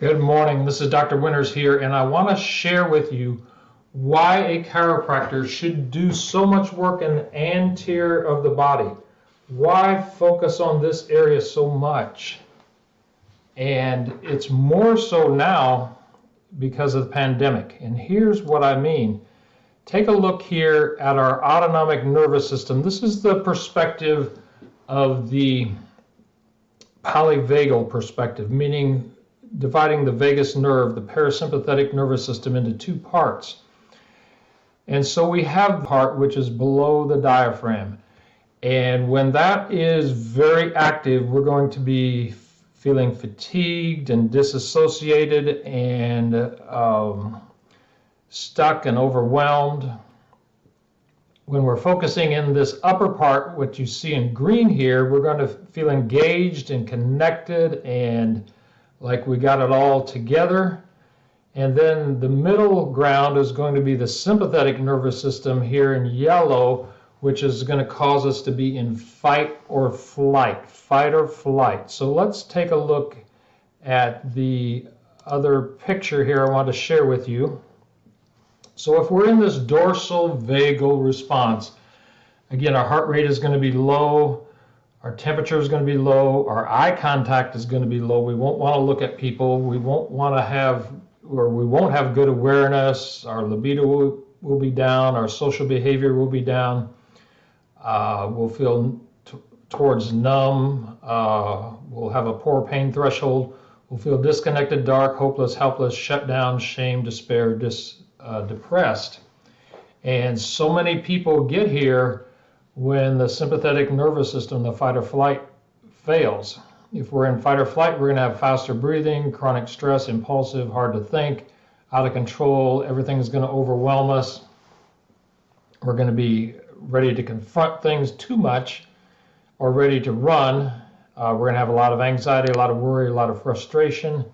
Good morning. This is Dr. Winters here, and I want to share with you why a chiropractor should do so much work in the anterior of the body. Why focus on this area so much? And it's more so now because of the pandemic. And here's what I mean. Take a look here at our autonomic nervous system. This is the perspective of the polyvagal perspective, meaning dividing the vagus nerve, the parasympathetic nervous system, into two parts. And so we have the part which is below the diaphragm. And when that is very active, we're going to be feeling fatigued and disassociated and stuck and overwhelmed. When we're focusing in this upper part, what you see in green here, we're going to feel engaged and connected and like we got it all together. And then the middle ground is going to be the sympathetic nervous system here in yellow, which is going to cause us to be in fight or flight. So let's take a look at the other picture here I want to share with you. So if we're in this dorsal vagal response, again, our heart rate is going to be low. Our temperature is going to be low. Our eye contact is going to be low. We won't want to look at people. We won't want to have, or we won't have good awareness. Our libido will be down. Our social behavior will be down. We'll feel towards numb. We'll have a poor pain threshold. We'll feel disconnected, dark, hopeless, helpless, shut down, shame, despair, depressed. And so many people get here when the sympathetic nervous system, the fight or flight, fails. If we're in fight or flight, we're going to have faster breathing, chronic stress, impulsive, hard to think, out of control. Everything is going to overwhelm us. We're going to be ready to confront things too much or ready to run. We're going to have a lot of anxiety, a lot of worry, a lot of frustration.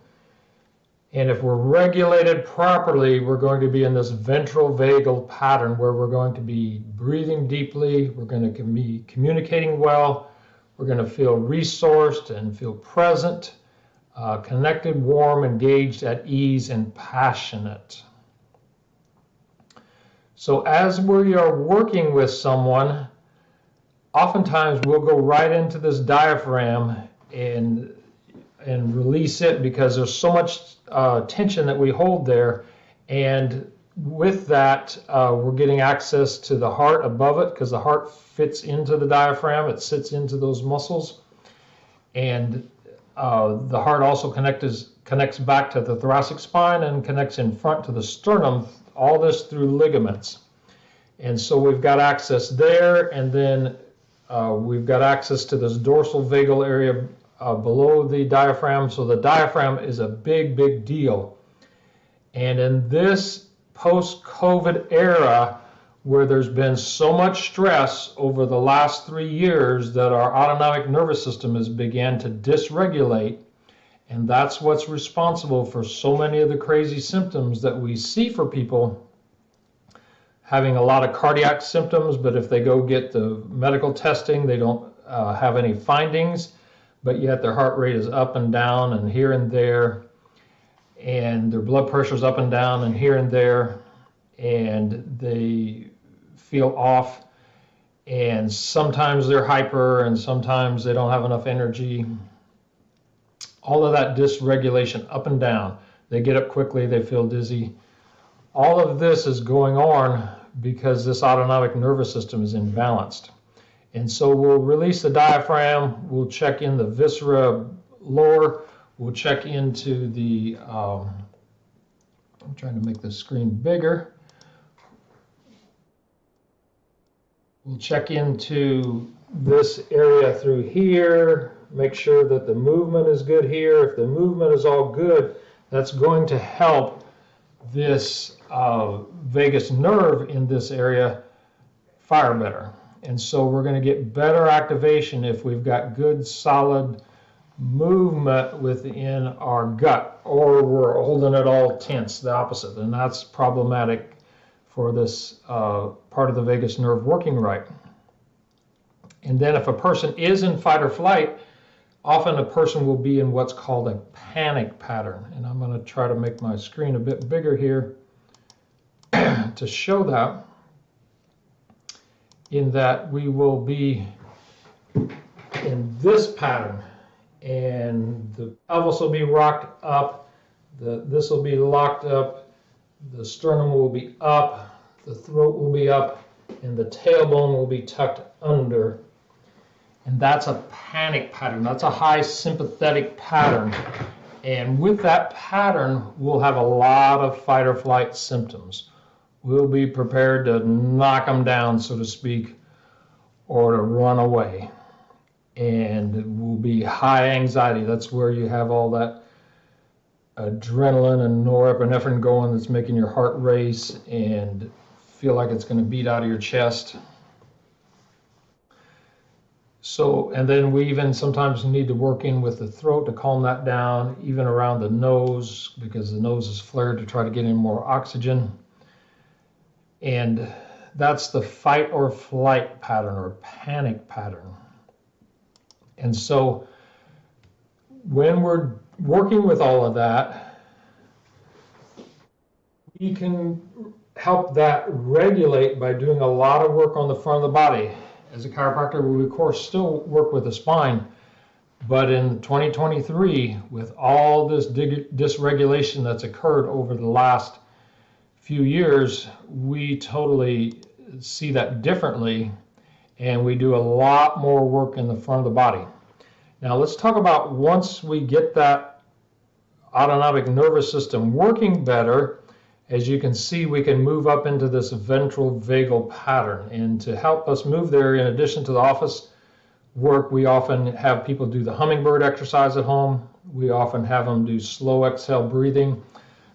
And if we're regulated properly, we're going to be in this ventral vagal pattern where we're going to be breathing deeply, we're going to be communicating well, we're going to feel resourced and feel present, connected, warm, engaged, at ease, and passionate. So as we are working with someone, oftentimes we'll go right into this diaphragm and release it because there's so much tension that we hold there, and with that we're getting access to the heart above it because the heart fits into the diaphragm, it sits into those muscles, and the heart also connects back to the thoracic spine and connects in front to the sternum, all this through ligaments. And so we've got access there, and then we've got access to this dorsal vagal area below the diaphragm. So the diaphragm is a big deal. And in this post-COVID era where there's been so much stress over the last 3 years that our autonomic nervous system has began to dysregulate, and that's what's responsible for so many of the crazy symptoms that we see for people having a lot of cardiac symptoms, but if they go get the medical testing, they don't have any findings, but yet their heart rate is up and down and here and there, and their blood pressure is up and down and here and there, and they feel off, and sometimes they're hyper and sometimes they don't have enough energy. All of that dysregulation up and down. They get up quickly, they feel dizzy. All of this is going on because this autonomic nervous system is imbalanced. And so we'll release the diaphragm, we'll check in the viscera lower, we'll check into the, I'm trying to make the screen bigger. We'll check into this area through here, make sure that the movement is good here. If the movement is all good, that's going to help this vagus nerve in this area fire better. And so we're going to get better activation if we've got good solid movement within our gut, or we're holding it all tense, the opposite, and that's problematic for this part of the vagus nerve working right. And then if a person is in fight or flight, often a person will be in what's called a panic pattern. And I'm going to try to make my screen a bit bigger here to show that, in that we will be in this pattern, and the pelvis will be rocked up, this will be locked up, the sternum will be up, the throat will be up, and the tailbone will be tucked under. And that's a panic pattern. That's a high sympathetic pattern. And with that pattern, we'll have a lot of fight or flight symptoms. We'll be prepared to knock them down, so to speak, or to run away. And it will be high anxiety. That's where you have all that adrenaline and norepinephrine going, that's making your heart race and feel like it's going to beat out of your chest. So, and then we even sometimes need to work in with the throat to calm that down, even around the nose, because the nose is flared, to try to get in more oxygen. And that's the fight or flight pattern, or panic pattern. And so when we're working with all of that, we can help that regulate by doing a lot of work on the front of the body. As a chiropractor, we of course still work with the spine, but in 2023, with all this dysregulation that's occurred over the last few years, we totally see that differently, and we do a lot more work in the front of the body. Now let's talk about, once we get that autonomic nervous system working better, as you can see, we can move up into this ventral vagal pattern. And to help us move there, in addition to the office work, we often have people do the hummingbird exercise at home. We often have them do slow exhale breathing.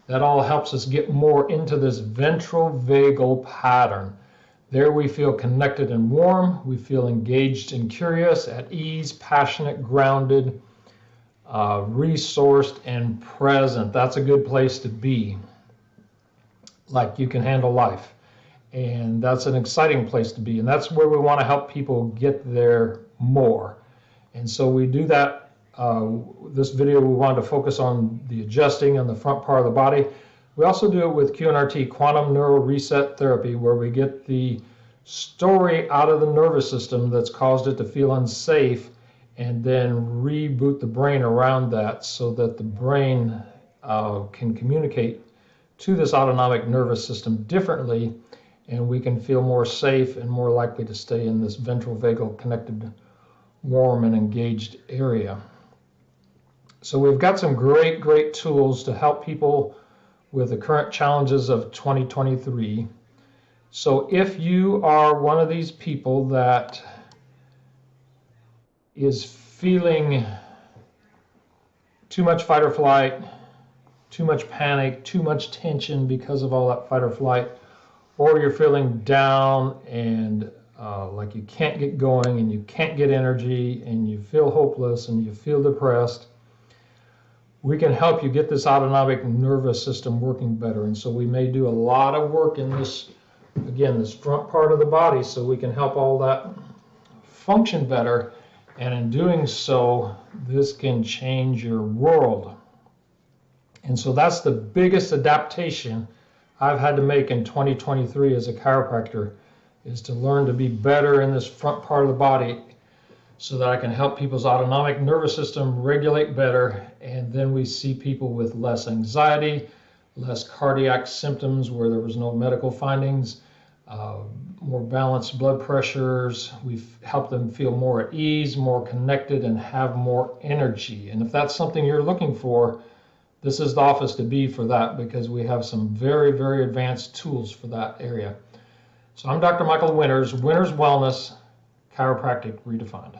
That all helps us get more into this ventral vagal pattern. There we feel connected and warm. We feel engaged and curious, at ease, passionate, grounded, resourced, and present. That's a good place to be. Like you can handle life. And that's an exciting place to be. And that's where we want to help people get there more. And so we do that. This video, we wanted to focus on the adjusting on the front part of the body. We also do it with QNRT, Quantum Neuro Reset Therapy, where we get the story out of the nervous system that's caused it to feel unsafe, and then reboot the brain around that, so that the brain can communicate to this autonomic nervous system differently, and we can feel more safe and more likely to stay in this ventral vagal connected, warm and engaged area. So we've got some great tools to help people with the current challenges of 2023. So if you are one of these people that is feeling too much fight or flight, too much panic, too much tension because of all that fight or flight, or you're feeling down and like you can't get going and you can't get energy and you feel hopeless and you feel depressed, we can help you get this autonomic nervous system working better. And so we may do a lot of work in this, again, this front part of the body, so we can help all that function better. And in doing so, this can change your world. And so that's the biggest adaptation I've had to make in 2023 as a chiropractor, is to learn to be better in this front part of the body, so that I can help people's autonomic nervous system regulate better. And then we see people with less anxiety, less cardiac symptoms where there was no medical findings, more balanced blood pressures. We've helped them feel more at ease, more connected, and have more energy. And if that's something you're looking for, this is the office to be for that, because we have some very advanced tools for that area. So I'm Dr. Michael Winters, Winters Wellness, Chiropractic Redefined.